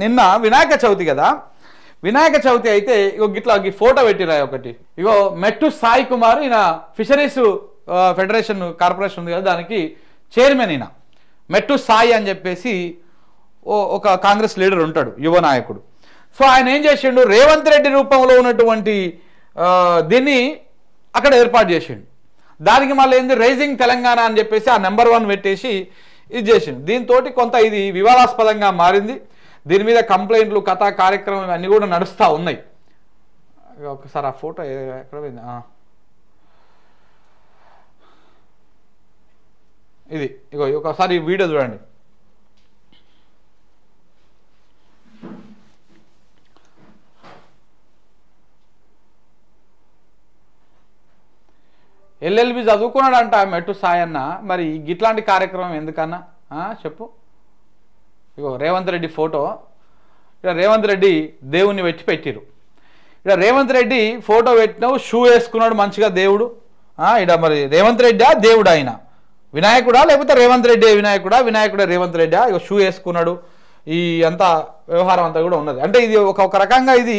నిన్న వినాయక చవితి కదా, వినాయక చవితి అయితే ఇగో గిట్లా ఫోటో పెట్టిరా ఒకటి. ఇగో మెట్టు సాయి కుమార్, ఈయన ఫిషరీస్ ఫెడరేషన్ కార్పొరేషన్ ఉంది కదా, దానికి చైర్మన్. ఈయన మెట్టు సాయి అని చెప్పేసి ఒక కాంగ్రెస్ లీడర్ ఉంటాడు, యువ నాయకుడు. సో ఆయన ఏం చేసిండు, రేవంత్ రెడ్డి రూపంలో ఉన్నటువంటి దీన్ని అక్కడ ఏర్పాటు చేసిండు. దానికి మళ్ళీ ఏంది రైజింగ్ తెలంగాణ అని చెప్పేసి ఆ నెంబర్ 1 పెట్టేసి ఇది చేసిండు. దీంతో కొంత ఇది వివాదాస్పదంగా మారింది. దీని మీద కంప్లైంట్లు, కథా కార్యక్రమం అన్నీ కూడా నడుస్తూ ఉన్నాయి. ఒకసారి ఆ ఫోటో ఎక్కడ పోయింది, ఇది ఇగో ఒకసారి ఈ వీడియో చూడండి. ఎల్ఎల్బి చదువుకున్నాడంట మెట్టు సాయన్న. మరి ఇట్లాంటి కార్యక్రమం ఎందుకన్నా చెప్పు. ఇగో రేవంత్ రెడ్డి ఫోటో, ఇక్కడ రేవంత్ రెడ్డి దేవుణ్ణి పెట్టిరు. ఇక్కడ రేవంత్ రెడ్డి ఫోటో పెట్టినావు, షూ వేసుకున్నాడు మంచిగా దేవుడు. ఇక్కడ మరి రేవంత్ రెడ్డా దేవుడు, ఆయన వినాయకుడా లేకపోతే రేవంత్ రెడ్డి వినాయకుడా, వినాయకుడే రేవంత్ రెడ్డా? ఇక షూ వేసుకున్నాడు. ఈ అంతా వ్యవహారం అంతా కూడా ఉన్నది. అంటే ఇది ఒక రకంగా ఇది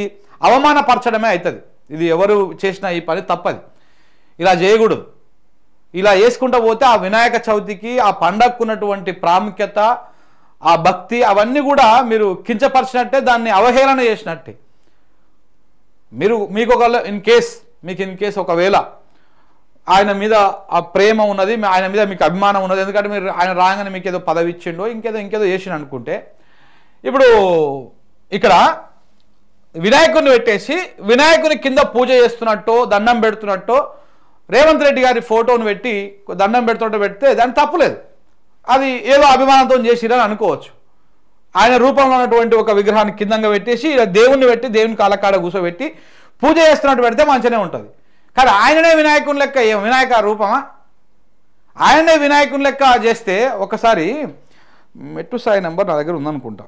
అవమానపరచడమే అవుతుంది. ఇది ఎవరు చేసినా ఈ పని తప్పది, ఇలా చేయకూడదు. ఇలా వేసుకుంటూ పోతే ఆ వినాయక చవితికి, ఆ పండగకున్నటువంటి ప్రాముఖ్యత, ఆ భక్తి, అవన్నీ కూడా మీరు కించపరిచినట్టే, దాన్ని అవహేళన చేసినట్టే. మీకు ఒకవేళ ఇన్ కేస్ ఒకవేళ ఆయన మీద ఆ ప్రేమ ఉన్నది, ఆయన మీద మీకు అభిమానం ఉన్నది, ఎందుకంటే మీరు ఆయన రాగానే మీకు ఏదో పదవి ఇచ్చిండో ఇంకేదో చేసిన అనుకుంటే, ఇప్పుడు ఇక్కడ వినాయకుడిని పెట్టేసి వినాయకుని కింద పూజ చేస్తున్నట్టు, దండం పెడుతున్నట్టు రేవంత్ రెడ్డి గారి ఫోటోను పెట్టి దండం పెడుతుంటే పెడితే దాన్ని తప్పులేదు. అది ఏదో అభిమానంతో చేసిరని అనుకోవచ్చు. ఆయన రూపంలో ఉన్నటువంటి ఒక విగ్రహాన్ని కిందంగా పెట్టేసి దేవుణ్ణి పెట్టి దేవుని కాలకాడ కూర్చోబెట్టి పూజ చేస్తున్నట్టు పెడితే మంచిగానే ఉంటుంది. కానీ ఆయననే వినాయకుని లెక్క, ఏం వినాయక రూపమా? ఆయననే వినాయకుని లెక్క చేస్తే, ఒకసారి మెట్టు సాయి నెంబర్ నా దగ్గర ఉందనుకుంటా.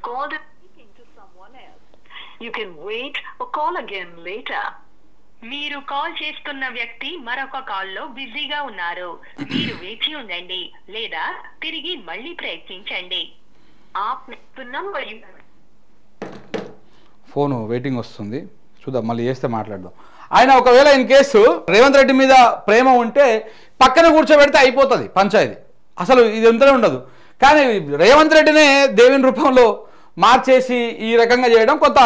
Called and speaking to someone else. You can wait or call again later. మీరు కాల్ చేస్తున్న వ్యక్తి మరొక కాల్లో బిజీగా ఉన్నారు. మీరు వేచి ఉండండి లేదా తిరిగి మళ్ళీ ప్రయత్నించండి. ఫోన్ వెయిటింగ్ వస్తుంది, చూద్దాం మళ్ళీ చేస్తే మాట్లాడదాం. ఆయన ఒకవేళ ఇన్ కేసు రేవంత్ రెడ్డి మీద ప్రేమ ఉంటే పక్కన కూర్చోబెడితే అయిపోతుంది పంచాయతీ, అసలు ఇది ఎంతనే ఉండదు. కానీ రేవంత్ రెడ్డినే దేవుని రూపంలో మార్చేసి ఈ రకంగా చేయడం కొంత,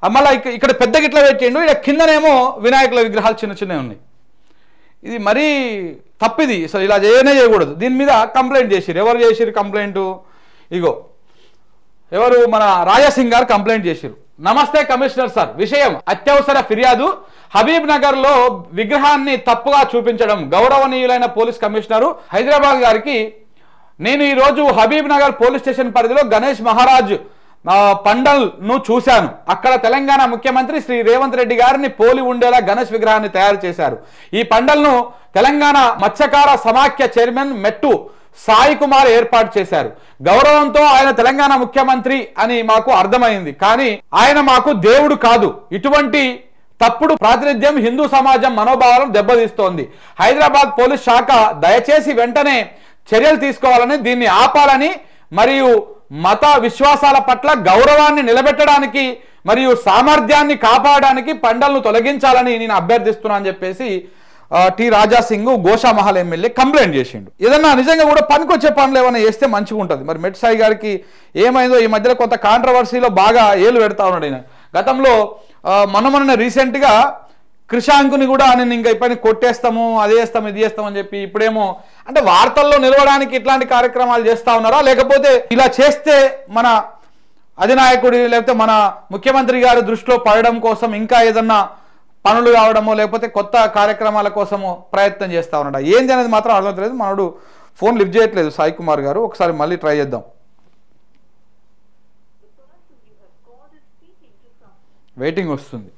మళ్ళీ ఇక్కడ పెద్ద గిట్ల పెట్టిండు, ఇక్కడ కిందనేమో వినాయకుల విగ్రహాలు చిన్నవి ఉన్నాయి. ఇది మరీ తప్పిది, అసలు ఇలా చేయకూడదు. దీని మీద కంప్లైంట్ చేసిరు. ఎవరు చేసిరు కంప్లైంట్? ఇగో ఎవరు, మన రాజాసింగ్ గారు కంప్లైంట్ చేసిరు. నమస్తే కమిషనర్ సార్, విషయం అత్యవసర ఫిర్యాదు. హబీబ్ నగర్ లో విగ్రహాన్ని తప్పుగా చూపించడం. గౌరవనీయులైన పోలీస్ కమిషనరు హైదరాబాద్ గారికి, నేను ఈరోజు హబీబ్ నగర్ పోలీస్ స్టేషన్ పరిధిలో గణేష్ మహారాజ్ పండల్ ను చూశాను. అక్కడ తెలంగాణ ముఖ్యమంత్రి శ్రీ రేవంత్ రెడ్డి గారిని పోలి ఉండేలా గణేష్ విగ్రహాన్ని తయారు చేశారు. ఈ పండల్ను తెలంగాణ మత్స్యకార సమాఖ్య చైర్మన్ మెట్టు సాయి కుమార్ ఏర్పాటు చేశారు. గౌరవంతో ఆయన తెలంగాణ ముఖ్యమంత్రి అని మాకు అర్థమైంది, కానీ ఆయన మాకు దేవుడు కాదు. ఇటువంటి తప్పుడు ప్రాతినిధ్యం హిందూ సమాజం మనోభావాలను దెబ్బతీస్తోంది. హైదరాబాద్ పోలీస్ శాఖ దయచేసి వెంటనే చర్యలు తీసుకోవాలని, దీన్ని ఆపాలని, మరియు మత విశ్వాసాల పట్ల గౌరవాన్ని నిలబెట్టడానికి మరియు సామర్థ్యాన్ని కాపాడడానికి పండలను తొలగించాలని నేను అభ్యర్థిస్తున్నా అని చెప్పేసి T Raja Singh Goshamahal MLA complaint చేసిండు. ఏదన్నా నిజంగా కూడా పనికొచ్చే పనులు ఏమైనా చేస్తే మంచిగా ఉంటుంది. మరి మెట్ సాయి గారికి ఏమైందో, ఈ మధ్యలో కొంత కాంట్రవర్సీలో బాగా ఏలు పెడతా ఉన్నాడు ఆయన. గతంలో మొన్న రీసెంట్గా క్రిషాంకుని కూడా నేను ఇంకా ఇప్పటి కొట్టేస్తాము, అది చేస్తాము, ఇది చేస్తామని చెప్పి, ఇప్పుడేమో అంటే వార్తల్లో నిలవడానికి ఇట్లాంటి కార్యక్రమాలు చేస్తూ ఉన్నారా, లేకపోతే ఇలా చేస్తే మన అధినాయకుడి లేకపోతే మన ముఖ్యమంత్రి గారి దృష్టిలో పడడం కోసం ఇంకా ఏదన్నా పనులు కావడమో లేకపోతే కొత్త కార్యక్రమాల కోసమో ప్రయత్నం చేస్తూ ఉన్నాడా ఏంది అనేది మాత్రం అర్థమవుతలేదు. మనోడు ఫోన్ లిఫ్ట్ చేయట్లేదు సాయి కుమార్ గారు, ఒకసారి మళ్ళీ ట్రై చేద్దాం. వెయిటింగ్ వస్తుంది.